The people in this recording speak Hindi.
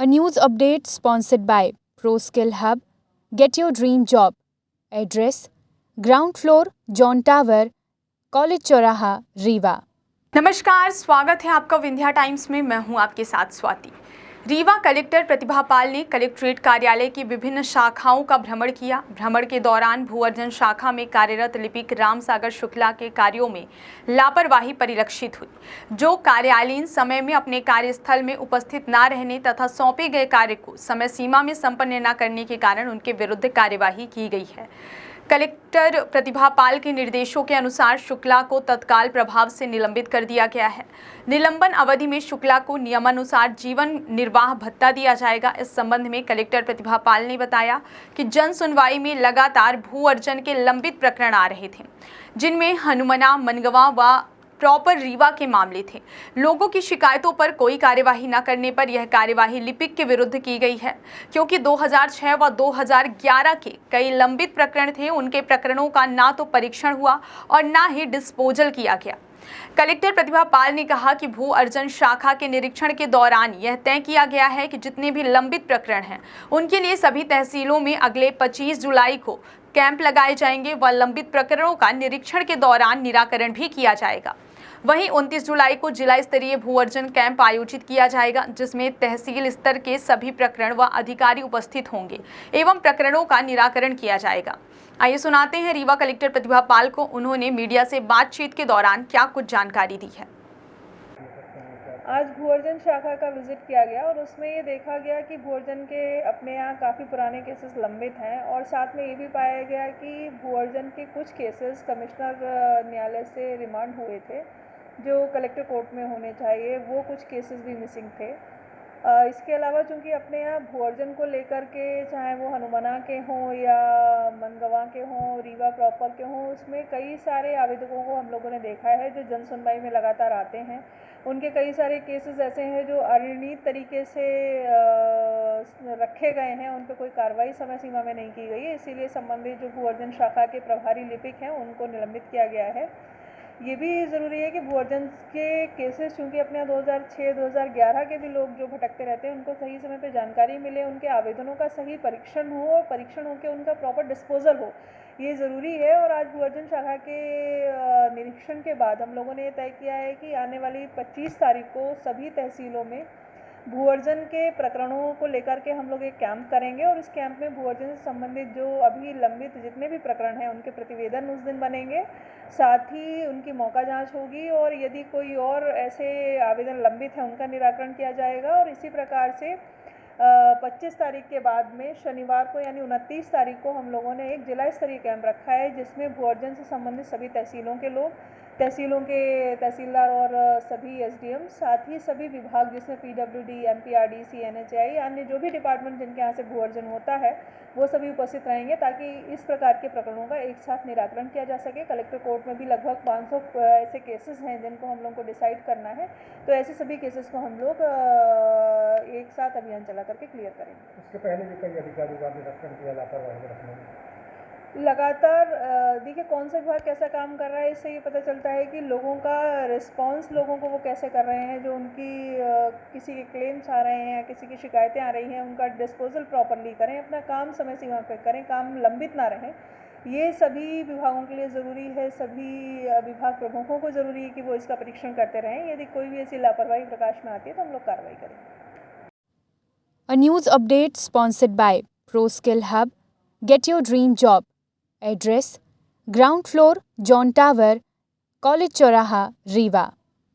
A news update sponsored by ProSkill Hub. Get your dream job. Address: Ground floor, John Tower, college चौराहा, रीवा। नमस्कार, स्वागत है आपका विंध्या टाइम्स में। मैं हूं आपके साथ स्वाति। रीवा कलेक्टर प्रतिभा पाल ने कलेक्ट्रेट कार्यालय की विभिन्न शाखाओं का भ्रमण किया। भ्रमण के दौरान भू अर्जन शाखा में कार्यरत लिपिक राम सागर शुक्ला के कार्यों में लापरवाही परिलक्षित हुई, जो कार्यालयीन समय में अपने कार्यस्थल में उपस्थित न रहने तथा सौंपे गए कार्य को समय सीमा में संपन्न न करने के कारण उनके विरुद्ध कार्यवाही की गई है। कलेक्टर प्रतिभा पाल के निर्देशों के अनुसार शुक्ला को तत्काल प्रभाव से निलंबित कर दिया गया है। निलंबन अवधि में शुक्ला को नियमानुसार जीवन निर्वाह भत्ता दिया जाएगा। इस संबंध में कलेक्टर प्रतिभा पाल ने बताया कि जन सुनवाई में लगातार भू अर्जन के लंबित प्रकरण आ रहे थे, जिनमें हनुमना, मनगवा व प्रॉपर रीवा के मामले थे। लोगों की शिकायतों पर कोई कार्यवाही न करने पर यह कार्यवाही लिपिक के विरुद्ध की गई है, क्योंकि 2006 व 2011 के कई लंबित प्रकरण थे। उनके प्रकरणों का ना तो परीक्षण हुआ और ना ही डिस्पोजल किया गया। कलेक्टर प्रतिभा पाल ने कहा कि भू अर्जन शाखा के निरीक्षण के दौरान यह तय किया गया है कि जितने भी लंबित प्रकरण हैं, उनके लिए सभी तहसीलों में अगले 25 जुलाई को कैंप लगाए जाएंगे व लंबित प्रकरणों का निरीक्षण के दौरान निराकरण भी किया जाएगा। वहीं 29 जुलाई को जिला स्तरीय भू अर्जन कैंप आयोजित किया जाएगा, जिसमें तहसील स्तर के सभी प्रकरण व अधिकारी उपस्थित होंगे एवं प्रकरणों का निराकरण किया जाएगा। आइए सुनाते हैं रीवा कलेक्टर प्रतिभा पाल को, उन्होंने मीडिया से बातचीत के दौरान क्या कुछ जानकारी दी है। आज भू अर्जन शाखा का विजिट किया गया और उसमें ये देखा गया कि भू अर्जन के अपने यहाँ काफ़ी पुराने केसेस लंबित हैं और साथ में ये भी पाया गया कि भू अर्जन के कुछ केसेस कमिश्नर न्यायालय से रिमांड हुए थे, जो कलेक्टर कोर्ट में होने चाहिए, वो कुछ केसेस भी मिसिंग थे। इसके अलावा चूँकि अपने यहाँ भू अर्जन को लेकर के, चाहे वो हनुमना के हों या मनगवा के हों, रीवा प्रॉपर के हों, उसमें कई सारे आवेदकों को हम लोगों ने देखा है जो जन सुनवाई में लगातार आते हैं। उनके कई सारे केसेस ऐसे हैं जो अनिर्णीत तरीके से रखे गए हैं, उन पर कोई कार्रवाई समय सीमा में नहीं की गई है। इसीलिए संबंधित जो भू अर्जन शाखा के प्रभारी लिपिक हैं, उनको निलंबित किया गया है। ये भी ज़रूरी है कि भू अर्जन के केसेस, चूँकि अपने 2006-2011 के भी लोग जो भटकते रहते हैं, उनको सही समय पे जानकारी मिले, उनके आवेदनों का सही परीक्षण हो और परीक्षण होकर उनका प्रॉपर डिस्पोजल हो, ये ज़रूरी है। और आज भू अर्जन शाखा के निरीक्षण के बाद हम लोगों ने ये तय किया है कि आने वाली 25 तारीख को सभी तहसीलों में भू अर्जन के प्रकरणों को लेकर के हम लोग एक कैंप करेंगे और इस कैंप में भू अर्जन से संबंधित जो अभी लंबित जितने भी प्रकरण हैं, उनके प्रतिवेदन उस दिन बनेंगे। साथ ही उनकी मौका जांच होगी और यदि कोई और ऐसे आवेदन लंबित हैं, उनका निराकरण किया जाएगा। और इसी प्रकार से 25 तारीख के बाद में शनिवार को यानी 29 तारीख को हम लोगों ने एक जिला स्तरीय कैंप रखा है, जिसमें भू अर्जन से संबंधित सभी तहसीलों के लोग, तहसीलों के तहसीलदार और सभी एसडीएम, साथ ही सभी विभाग जिसमें पीडब्ल्यूडी, एमपीआरडीसी, एनएचआई, अन्य जो भी डिपार्टमेंट जिनके यहाँ से भू अर्जन होता है, वो सभी उपस्थित रहेंगे, ताकि इस प्रकार के प्रकरणों का एक साथ निराकरण किया जा सके। कलेक्टर कोर्ट में भी लगभग 500 ऐसे केसेस हैं जिनको हम लोग को डिसाइड करना है, तो ऐसे सभी केसेस को हम लोग एक साथ अभियान चला करके क्लियर करेंगे। इसके पहले भी कई अधिकारियों का निरीक्षण किया, लापरवाही बरतने में लगातार देखिए कौन सा विभाग कैसा काम कर रहा है, इससे ये पता चलता है कि लोगों का रिस्पांस, लोगों को वो कैसे कर रहे हैं, जो उनकी किसी के क्लेम्स आ रहे हैं या किसी की शिकायतें आ रही हैं, उनका डिस्पोजल प्रॉपरली करें, अपना काम समय सीमा पर करें, काम लंबित ना रहें। ये सभी विभागों के लिए ज़रूरी है, सभी विभाग प्रमुखों को ज़रूरी है कि वो इसका परीक्षण करते रहें। यदि कोई भी ऐसी लापरवाही प्रकाश में आती है तो हम लोग कार्रवाई करेंगे। A news update sponsored by ProSkill Hub. Get your dream job. Address: Ground floor, John Tower, college चौराहा, रीवा।